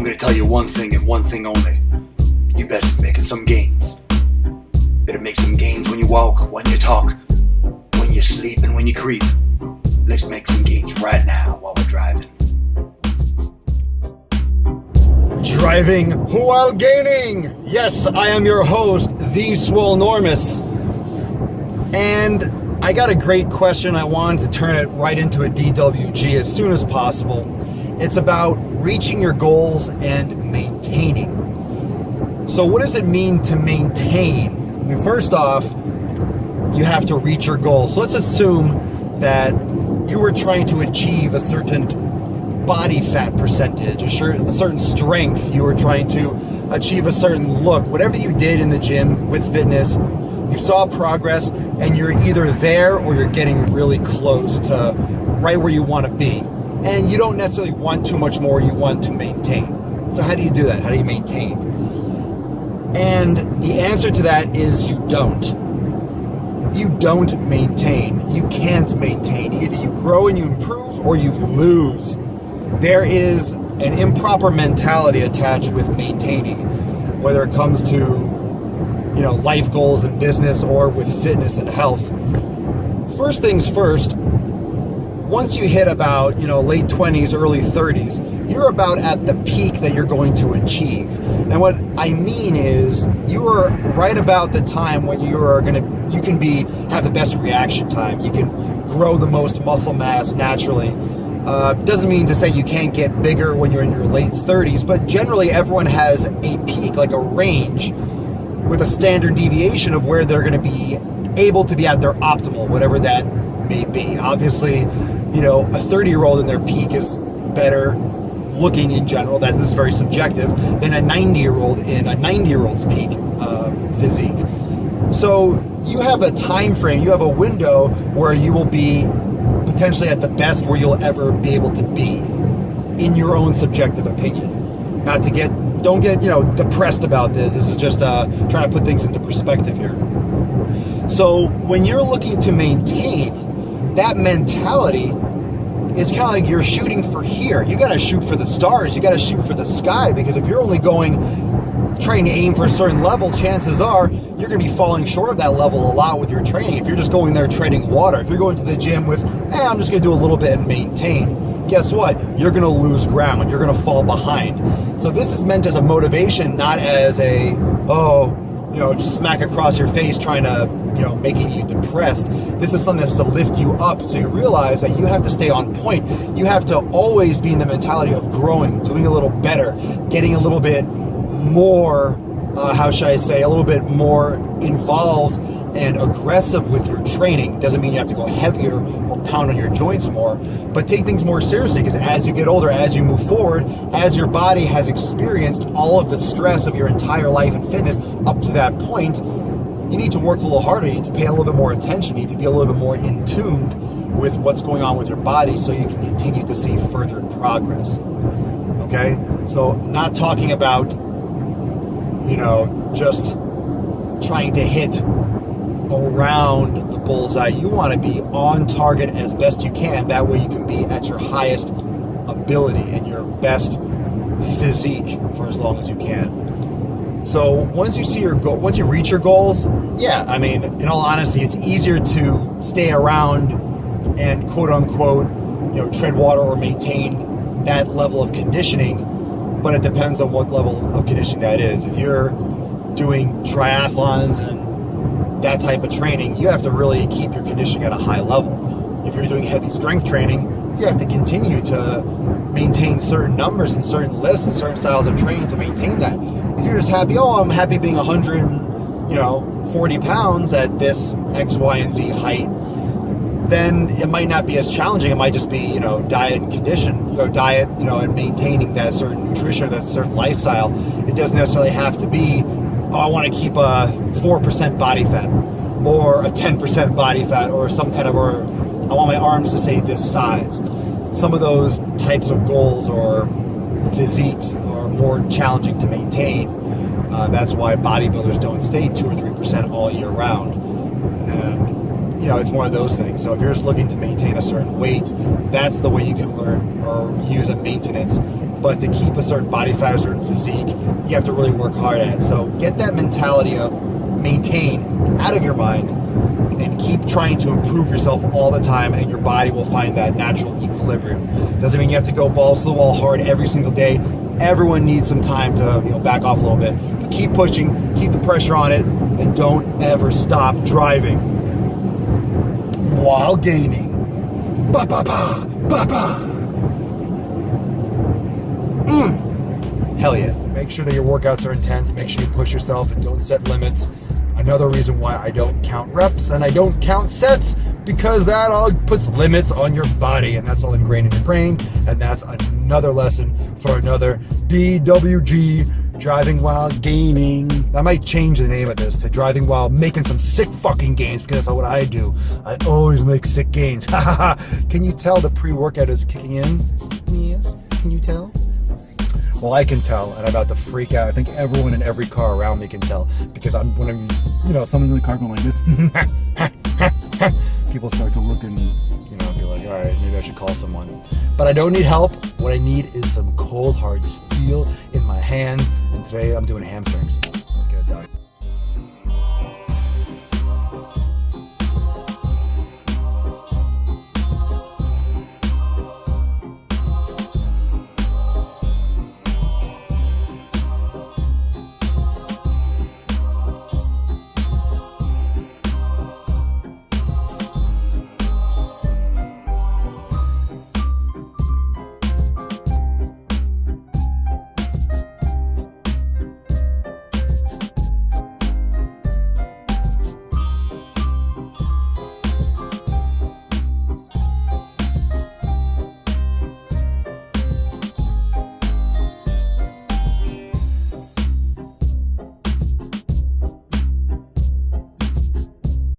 gonna tell you one thing and one thing only. You best be making some gains. Better make some gains when you walk, when you talk, when you sleep and when you creep. Let's make some gains right now while we're driving. Driving while gaining! Yes, I am your host, the Swolenormous. And I got a great question. I wanted to turn it right into a DWG as soon as possible. It's about reaching your goals and maintaining. So what does it mean to maintain? I mean, first off, you have to reach your goals. So let's assume that you were trying to achieve a certain body fat percentage, a certain strength. You were trying to achieve a certain look. Whatever you did in the gym with fitness, you saw progress, and you're either there or you're getting really close to right where you want to be. And you don't necessarily want too much more, you want to maintain. So how do you do that? How do you maintain? And the answer to that is you don't. You don't maintain. You can't maintain. Either you grow and you improve or you lose. There is an improper mentality attached with maintaining, whether it comes to life goals and business or with fitness and health. First things first, once you hit about, late 20s, early 30s, you're about at the peak that you're going to achieve. And what I mean is you are right about the time when you can have the best reaction time. You can grow the most muscle mass naturally. Doesn't mean to say you can't get bigger when you're in your late 30s, but generally everyone has a peak, like a range, with a standard deviation of where they're going to be able to be at their optimal, whatever that may be. Obviously, a 30-year-old in their peak is better looking in general, that is very subjective, than a 90-year-old in a 90-year-old's peak physique. So you have a time frame, you have a window where you will be potentially at the best where you'll ever be able to be, in your own subjective opinion. Don't get depressed about this. This is just trying to put things into perspective here. So when you're looking to maintain, that mentality is kind of like you're shooting for here. You got to shoot for the stars. You got to shoot for the sky, because if you're only trying to aim for a certain level, chances are you're going to be falling short of that level a lot with your training. If you're just going there treading water, if you're going to the gym with, I'm just going to do a little bit and maintain, guess what? You're going to lose ground. You're going to fall behind. So this is meant as a motivation, not as just smack across your face trying to, making you depressed. This is something that's to lift you up, so you realize that you have to stay on point. You have to always be in the mentality of growing, doing a little better, getting a little bit more, a little bit more involved and aggressive with your training. Doesn't mean you have to go heavier or pound on your joints more, but take things more seriously, because as you get older, as you move forward, as your body has experienced all of the stress of your entire life and fitness up to that point, you need to work a little harder. You need to pay a little bit more attention. You need to be a little bit more in tune with what's going on with your body so you can continue to see further progress. Okay? So not talking about, just trying to hit around the bullseye. You want to be on target as best you can. That way you can be at your highest ability and your best physique for as long as you can. So once you see your goal, once you reach your goals, in all honesty, it's easier to stay around and quote unquote, tread water or maintain that level of conditioning. But it depends on what level of conditioning that is. If you're doing triathlons and that type of training, you have to really keep your conditioning at a high level. If you're doing heavy strength training, you have to continue to maintain certain numbers and certain lifts and certain styles of training to maintain that. If you're just happy, I'm happy being 140 pounds at this X, Y, and Z height, then it might not be as challenging. It might just be, diet and condition, diet, and maintaining that certain nutrition or that certain lifestyle. It doesn't necessarily have to be, I want to keep a 4% body fat or a 10% body fat or or I want my arms to stay this size. Some of those types of goals or physiques are more challenging to maintain. That's why bodybuilders don't stay 2 or 3% all year round. And it's one of those things. So if you're just looking to maintain a certain weight, that's the way you can learn or use a maintenance but to keep a certain body fat, a certain physique, you have to really work hard at it. So get that mentality of maintain out of your mind and keep trying to improve yourself all the time, and your body will find that natural equilibrium. Doesn't mean you have to go balls to the wall hard every single day. Everyone needs some time to back off a little bit. But keep pushing, keep the pressure on it, and don't ever stop driving while gaining. Ba ba ba ba ba. Hell yeah. Make sure that your workouts are intense. Make sure you push yourself and don't set limits. Another reason why I don't count reps and I don't count sets, because that all puts limits on your body, and that's all ingrained in your brain. And that's another lesson for another DWG, driving while gaining. I might change the name of this to driving while making some sick fucking gains, because that's what I do. I always make sick gains. Can you tell the pre-workout is kicking in? Yes. Can you tell? Well, I can tell, and I'm about to freak out. I think everyone in every car around me can tell, because when I'm, someone's in the car going like this, people start to look and, be like, all right, maybe I should call someone. But I don't need help. What I need is some cold, hard steel in my hands, and today I'm doing hamstrings.